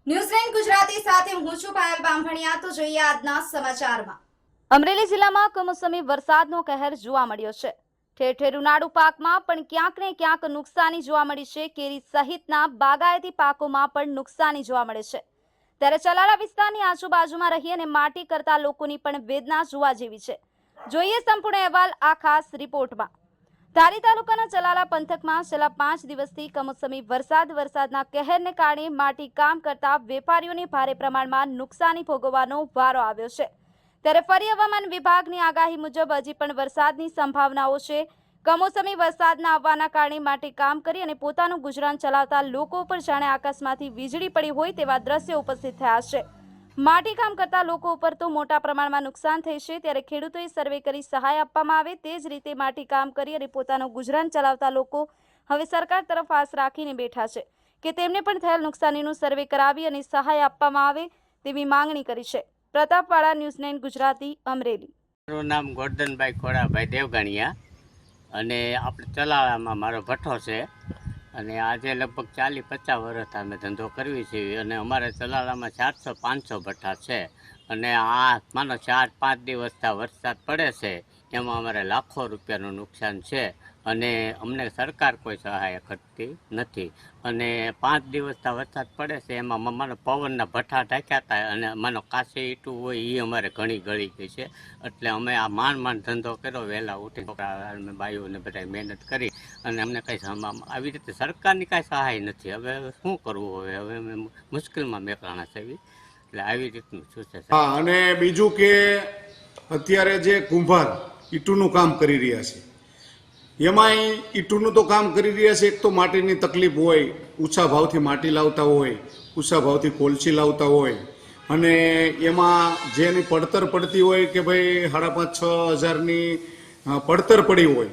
ન્યૂઝલેન્ડ ગુજરાતી સાથે હું છું પાયલ બામભણિયા। તો જોઈએ આજના સમાચારમાં। અમરેલી જિલ્લામાં કમોસમી વરસાદનો કહેર જોવા મળ્યો છે। ઠેર ઠેર ઉનાળુ પાકમાં પણ ક્યાંક ને ક્યાંક નુકસાની જોવા મળી છે। કેરી સહિતના બાગાયતી પાકોમાં પણ નુકસાની જોવા મળે છે। ત્યારે ચલાલા વિસ્તારની આજુબાજુમાં રહી અને માટી કરતા લોકોની પણ વેદના જોવા જેવી છે। જોઈએ સંપૂર્ણ અહેવાલ આ ખાસ રિપોર્ટમાં। ધારી તાલુકાના ચલાલા પંથકમાં છેલ્લા 5 દિવસથી કમોસમી વરસાદના કહેરને કારણે માટી કામ કરતા વેપારીઓને ભારે પ્રમાણમાં નુકસાની ભોગવવાનો વારો આવ્યો છે। ત્યારે ફરી હવામાન વિભાગની આગાહી મુજબ હજી પણ વરસાદની સંભાવનાઓ છે। કમોસમી વરસાદના આવવાના કારણે માટી કામ કરી અને પોતાનું ગુજરાન ચલાવતા લોકો પર જાણે આકાશમાંથી વીજળી પડી હોય તેવા દ્રશ્યો ઉપસ્થિત થયા છે। માટી કામ કરતા લોકો ઉપર તો મોટા પ્રમાણમાં નુકસાન થઈ છે। ત્યારે ખેડૂતોએ સર્વે કરી સહાય આપવામાં આવે તે જ રીતે માટી કામ કરી અને પોતાનું ગુજરાન ચલાવતા લોકો હવે સરકાર તરફ આસ રાખીને બેઠા છે કે તેમને પણ થયેલ નુકસાનીનું સર્વે કરાવી અને સહાય આપવામાં આવે તેવી માંગણી કરી છે। પ્રતાપવાળા, ન્યૂઝલેન્ડ ગુજરાતી, અમરેલી। મારું નામ ગોરધનભાઈ ખોડાભાઈ દેવગણિયા અને આપણે ચલાળામાં મારો ભઠ્ઠો છે અને આજે લગભગ 40-50 વર્ષ અમે ધંધો કરવી છીએ અને અમારે ચલાળામાં 400-500 ભઠ્ઠા છે અને આ માનો 4-5 દિવસથી વરસાદ પડે છે એમાં અમારે લાખો રૂપિયાનું નુકસાન છે અને અમને સરકાર કોઈ સહાય કરતી નથી અને 5 દિવસથી વરસાદ પડે છે એમાં માનો પવનના ભઠ્ઠા ઢાંક્યા હતા અને માનો કાચી ઈંટું હોય એ અમારે ઘણી ગળી ગઈ છે એટલે અમે આ માંડ ધંધો કર્યો, વહેલા ઉઠી અમે બાઈઓને બધા મહેનત કરી અને અમને કંઈ આવી રીતે સરકારની કાંઈ સહાય નથી। હવે શું કરવું? હવે અમે મુશ્કેલમાં મેકલાણા છે એટલે આવી રીતનું શું છે। હા, અને બીજું કે અત્યારે જે કુંભાર ઈંટુનું કામ કરી રહ્યા છે એમાંય ઈંટુનું તો કામ કરી રહ્યા છે, એક તો માટીની તકલીફ હોય, ઊંચા ભાવથી માટી લાવતા હોય, ઊંચા ભાવથી કોલસી લાવતા હોય અને એમાં જેની પડતર પડતી હોય કે ભાઈ 5,500-6 હજારની પડતર પડી હોય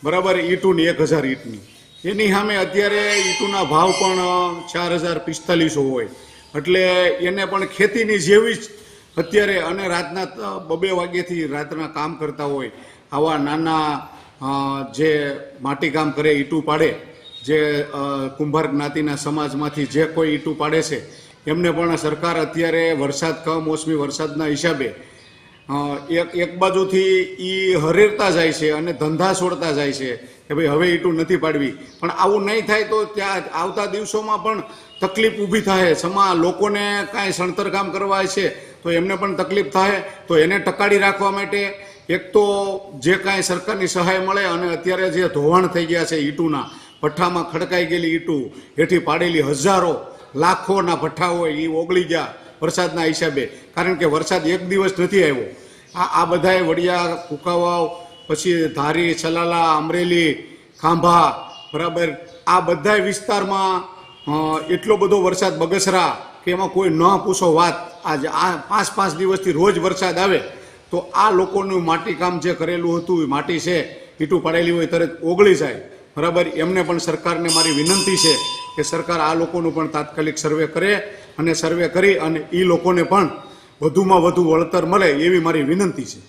બરાબર, ઈંટુની 1,000 ઈંટની, એની સામે અત્યારે ઈંટુના ભાવ પણ 4,000-4,500 હોય એટલે એને પણ ખેતીની જેવી જ અત્યારે અને રાતના 2-2 વાગ્યાથી રાતના કામ કરતા હોય આવા નાના જે માટીકામ કરે, ઈંટું પાડે, જે કુંભાર જ્ઞાતિના સમાજમાંથી જે કોઈ ઈંટું પાડે છે એમને પણ સરકાર અત્યારે વરસાદ કમોસમી વરસાદના હિસાબે એક બાજુથી એ હરેરતા જાય છે અને ધંધા છોડતા જાય છે કે ભાઈ હવે ઈંટું નથી પાડવી, પણ આવું નહીં થાય તો ત્યાં આવતા દિવસોમાં પણ તકલીફ ઊભી થાય। લોકોને કાંઈ સણતર કામ કરવા છે તો એમને પણ તકલીફ થાય, તો એને ટકાડી રાખવા માટે એક તો જે કાંઈ સરકારની સહાય મળે અને અત્યારે જે ધોવાણ થઈ ગયા છે ઈંટુના ભઠ્ઠામાં ખડકાઈ ગયેલી ઈંટું હેઠી પાડેલી હજારો લાખોના ભઠ્ઠા હોય એ ઓગળી ગયા વરસાદના હિસાબે, કારણ કે વરસાદ એક દિવસ નથી આવ્યો। આ બધાએ વડિયા, કુકાવાવ, પછી ધારી, ચલાલા, અમરેલી, ખાંભા બરાબર, આ બધા વિસ્તારમાં એટલો બધો વરસાદ, બગસરા કે એમાં કોઈ ન પૂછો વાત। આજે આ 5-5 દિવસથી રોજ વરસાદ આવે તો આ લોકોનું માટીકામ જે કરેલું હતું, માટી છે ઈંટું પાડેલી હોય તરત ઓગળી જાય બરાબર। એમને પણ સરકારને મારી વિનંતી છે કે સરકાર આ લોકોનું પણ તાત્કાલિક સર્વે કરે અને સર્વે કરી અને એ લોકોને પણ વધુમાં વધુ વળતર મળે એવી મારી વિનંતી છે।